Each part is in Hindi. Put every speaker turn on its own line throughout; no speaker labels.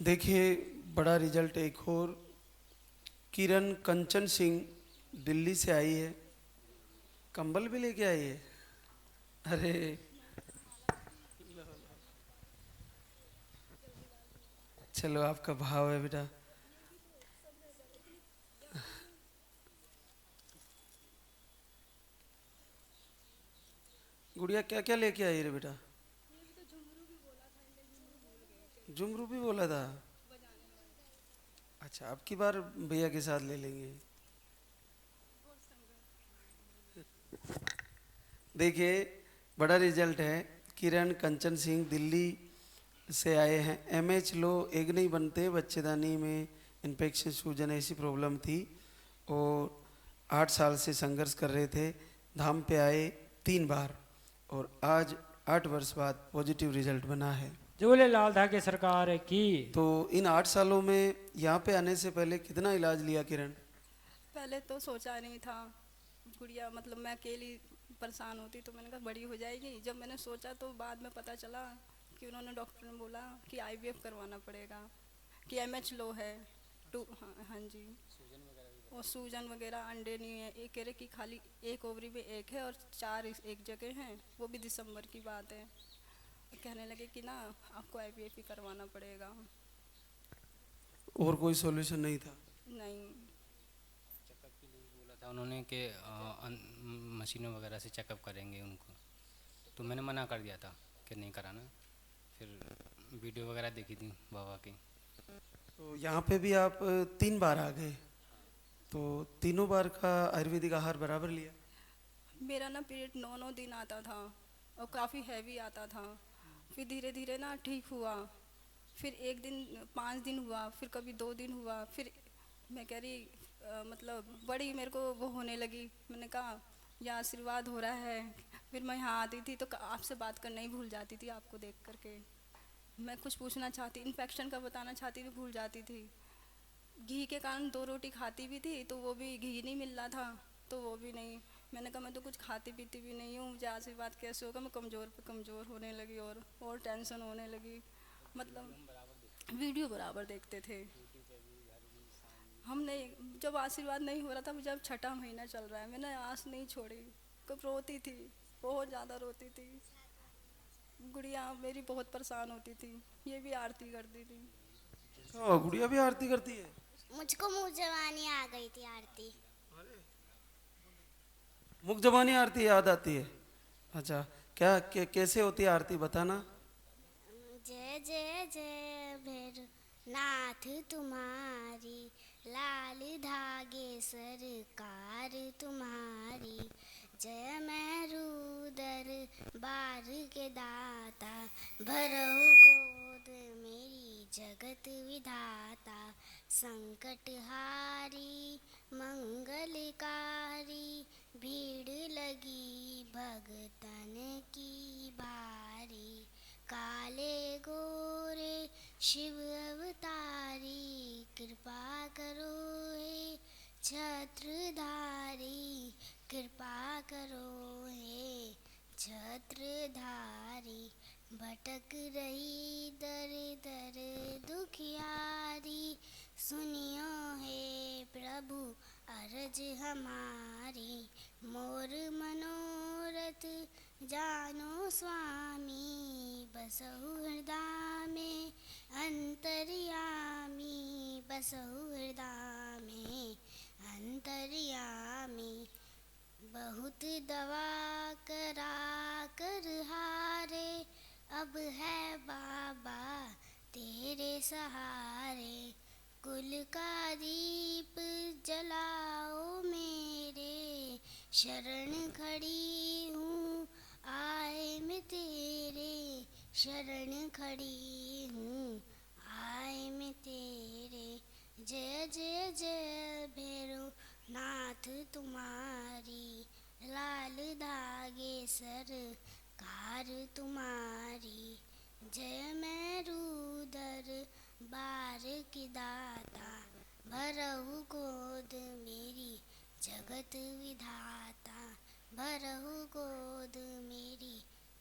देखिए, बड़ा रिजल्ट एक और। किरण कंचन सिंह दिल्ली से आई है। कंबल भी लेके आई है। अरे चलो, आपका भाव है बेटा। गुड़िया क्या क्या लेके आई रे बेटा? झुमरू भी बोला था। अच्छा, अब की बार भैया के साथ ले लेंगे। देखिए, बड़ा रिजल्ट है। किरण कंचन सिंह दिल्ली से आए हैं। एमएच लो एग नहीं बनते, बच्चेदानी में इन्फेक्शन, सूजन ऐसी प्रॉब्लम थी और 8 साल से संघर्ष कर रहे थे। धाम पे आए 3 बार और आज 8 वर्ष बाद पॉजिटिव रिजल्ट बना है।
झूलेलाल धागे सरकार की।
तो इन 8 सालों में यहाँ पे आने से पहले कितना इलाज लिया किरण?
पहले तो सोचा नहीं था। गुड़िया मतलब मैं अकेली परेशान होती तो मैंने कहा बड़ी हो जाएगी। जब मैंने सोचा तो बाद में पता चला कि उन्होंने डॉक्टर ने बोला कि आईवीएफ करवाना पड़ेगा, कि एमएच लो है। हाँ हाँ जी। और सूजन वगैरह अंडे नहीं है। एक कह रहे कि खाली एक ओवरी में एक है और 4 एक जगह हैं। वो भी दिसंबर की बात है। कहने लगे कि ना आपको आईवीएफ ही करवाना पड़ेगा।
और कोई सॉल्यूशन नहीं था?
नहीं।
चेकअप के लिए बोला था उन्होंने कि मशीनों वगैरह से चेकअप करेंगे उनको, तो मैंने मना कर दिया था कि नहीं कराना। फिर वीडियो वगैरह देखी थी बाबा की।
तो यहाँ पे भी आप 3 बार आ गए, तो तीनों बार का आयुर्वेदिक आहार बराबर लिया?
मेरा ना पीरियड 9 दिन आता था और काफ़ी हैवी आता था। फिर धीरे धीरे ना ठीक हुआ। फिर एक दिन 5 दिन हुआ, फिर कभी 2 दिन हुआ। फिर मैं कह रही मतलब बड़ी मेरे को वो होने लगी। मैंने कहा यह आशीर्वाद हो रहा है। फिर मैं यहाँ आती थी तो आपसे बात करना ही भूल जाती थी। आपको देख करके मैं कुछ पूछना चाहती, इन्फेक्शन का बताना चाहती थी, भूल जाती थी। घी के कारण 2 रोटी खाती भी थी तो वो भी घी नहीं मिल रहा था, तो वो भी नहीं। मैंने कहा मैं तो कुछ खाती पीती भी नहीं हूँ, मुझे आशीर्वाद कैसे होगा। मैं कमज़ोर पे कमज़ोर होने लगी और टेंशन होने लगी। मतलब वीडियो बराबर देखते थे हमने। जब आशीर्वाद नहीं हो रहा था, जब 6ठा महीना चल रहा है, मैंने आस नहीं छोड़ी। कब रोती थी, बहुत ज़्यादा रोती थी। गुड़िया मेरी बहुत परेशान होती थी, ये भी आरती करती थी।
गुड़िया भी आरती करती है?
मुझको मुँह जवानी आ गई थी आरती।
मुख जबानी आरती याद आती है? अच्छा, क्या कैसे होती है आरती, बताना।
जय जय जय भैर नाथ तुम्हारी, लाल धागे सरकार तुम्हारी। जय मैरूदर बार के दाता, भरहु गोद मेरी जगत विधाता। संकट हारी मंगलकारी, भीड़ लगी भगतन की भारी। काले गोरे शिव अवतारी, कृपा करो हे छत्रधारी। कृपा करो हे छत्रधारी। भटक रही दर दर दुखियारी, सुनियो हे प्रभु अरज हमारी। मोर मनोरथ जानो स्वामी, बसहु हृदय में अंतर्यामी। बसहु हृदय में अंतर्यामी। बहुत दवा करा कर हारे, अब है बाबा तेरे सहारे। कुल का दीप जलाओ मेरे, शरण खड़ी हूँ आए मैं तेरे। शरण खड़ी हूँ आए मैं तेरे। जय जय जय भैरव नाथ तुम्हारी, लाल धागे सरकार तुम्हारी। जय मैरूदर बार की दाता, भरहु गोद मेरी जगत विधाता। भरहु गोद मेरी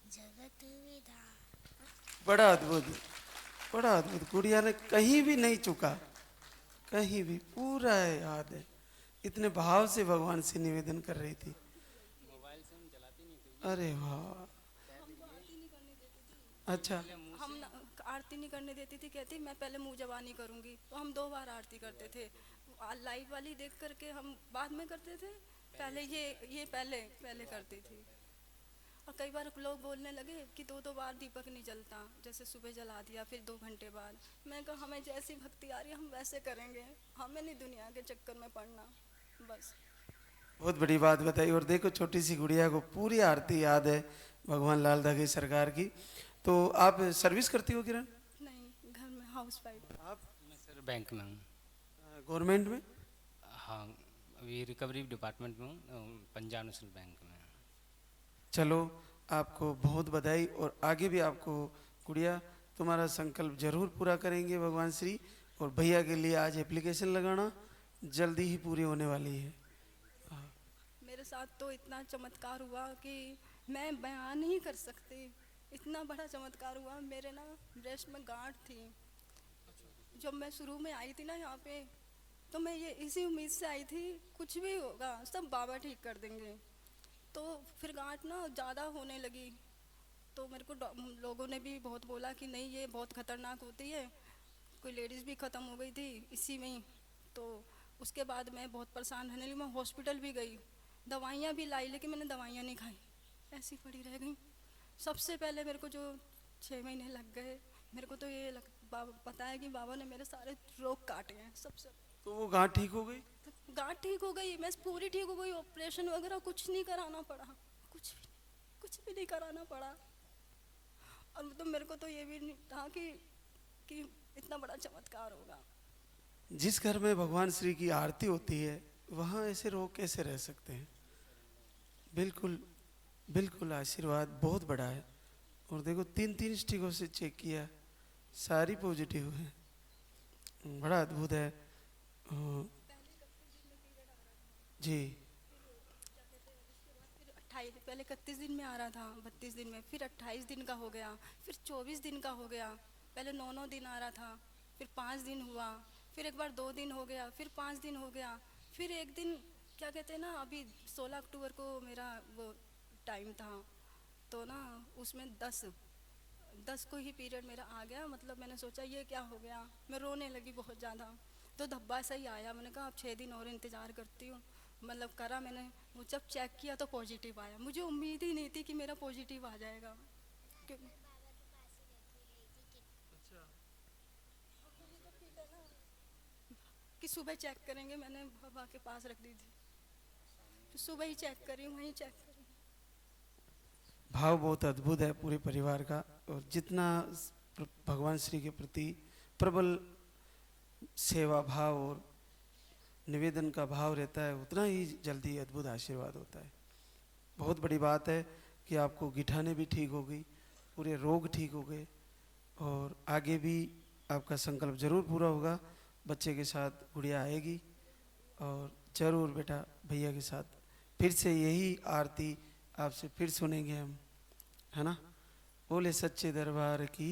जगत विधाता।
बड़ा अद्भुत। बड़ा अद्भुत, गुड़िया ने कहीं भी नहीं चुका, कहीं भी पूरा याद है, इतने भाव से भगवान से निवेदन कर रही थी। अरे वाह, अच्छा
हम आरती नहीं करने देती थी, कहती मैं पहले मुंह जबानी करूंगी, तो हम 2 बार आरती करते थे। लाइव वाली देख करके हम बाद में करते थे, पहले ये पहले करती थी। और कई बार लोग बोलने लगे कि 2 बार दीपक नहीं जलता, जैसे सुबह जला दिया फिर 2 घंटे बाद। मैं कहा हमें जैसी भक्ति आ रही है हम वैसे करेंगे, हमें नहीं दुनिया के चक्कर में पड़ना, बस।
बहुत बड़ी बात बताई। और देखो छोटी सी गुड़िया को पूरी आरती याद है भगवान लाल धागे सरकार की। तो आप सर्विस करती हो किरण?
नहीं, घर में हाउस वाइफ।
आप
मैं सर बैंक में हूँ।
गवर्नमेंट में?
हाँ, अभी रिकवरी डिपार्टमेंट में हूँ, पंजाब नेशनल बैंक में।
चलो आपको बहुत बधाई, और आगे भी आपको गुड़िया तुम्हारा संकल्प जरूर पूरा करेंगे भगवान श्री। और भैया के लिए आज एप्लीकेशन लगाना, जल्दी ही पूरी होने वाली है।
मेरे साथ तो इतना चमत्कार हुआ कि मैं बयान नहीं कर सकती, इतना बड़ा चमत्कार हुआ। मेरे ना ब्रेस्ट में गांठ थी, जब मैं शुरू में आई थी ना यहाँ पे, तो मैं ये इसी उम्मीद से आई थी कुछ भी होगा सब बाबा ठीक कर देंगे। तो फिर गांठ ना ज़्यादा होने लगी, तो मेरे को लोगों ने भी बहुत बोला कि नहीं ये बहुत ख़तरनाक होती है, कोई लेडीज़ भी ख़त्म हो गई थी इसी में ही। तो उसके बाद मैं बहुत परेशान रहने लगी, मैं हॉस्पिटल भी गई, दवाइयाँ भी लाई, लेकिन मैंने दवाइयाँ नहीं खाई, ऐसी पड़ी रह गई। सबसे पहले मेरे को जो 6 महीने लग गए, मेरे को तो ये पता है कि बाबा ने मेरे सारे रोग काटे हैं सबसे।
तो वो गांठ ठीक हो गई?
गांठ ठीक हो गई, मैं पूरी ठीक हो गई, ऑपरेशन वगैरह कुछ नहीं कराना पड़ा, कुछ भी नहीं कराना पड़ा। और तो मेरे को तो ये भी नहीं था कि इतना बड़ा चमत्कार होगा।
जिस घर में भगवान श्री की आरती होती है वहाँ ऐसे रोग कैसे रह सकते हैं? बिल्कुल बिल्कुल आशीर्वाद बहुत बड़ा है। और देखो 3 स्टिकों से चेक किया, सारी पॉजिटिव है, बड़ा अद्भुत है जी।
फिर पहले 31 दिन में आ रहा था, 32 दिन में, फिर 28 दिन का हो गया, फिर 24 दिन का हो गया। पहले 9 दिन आ रहा था, फिर 5 दिन हुआ, फिर एक बार 2 दिन हो गया, फिर 5 दिन हो गया, फिर एक दिन क्या कहते हैं ना, अभी 16 अक्टूबर को मेरा वो टाइम था, तो ना उसमें 10 को ही पीरियड मेरा आ गया। मतलब मैंने सोचा ये क्या हो गया, मैं रोने लगी बहुत ज़्यादा। तो धब्बा सही आया, मैंने कहा अब 6 दिन और इंतज़ार करती हूँ। मतलब करा मैंने, वो जब चेक किया तो पॉजिटिव आया। मुझे उम्मीद ही नहीं थी कि मेरा पॉजिटिव आ जाएगा, क्योंकि कि सुबह चेक करेंगे, मैंने बाबा के पास रख दी थी, तो सुबह ही चेक करी, वहीं चेक करी।
भाव बहुत अद्भुत है पूरे परिवार का, और जितना भगवान श्री के प्रति प्रबल सेवा भाव और निवेदन का भाव रहता है, उतना ही जल्दी अद्भुत आशीर्वाद होता है। बहुत बड़ी बात है कि आपको गिठाने भी ठीक हो गई, पूरे रोग ठीक हो गए, और आगे भी आपका संकल्प जरूर पूरा होगा। बच्चे के साथ गुड़िया आएगी, और जरूर बेटा भैया के साथ फिर से यही आरती आपसे फिर सुनेंगे हम, है ना। बोले सच्चे दरबार की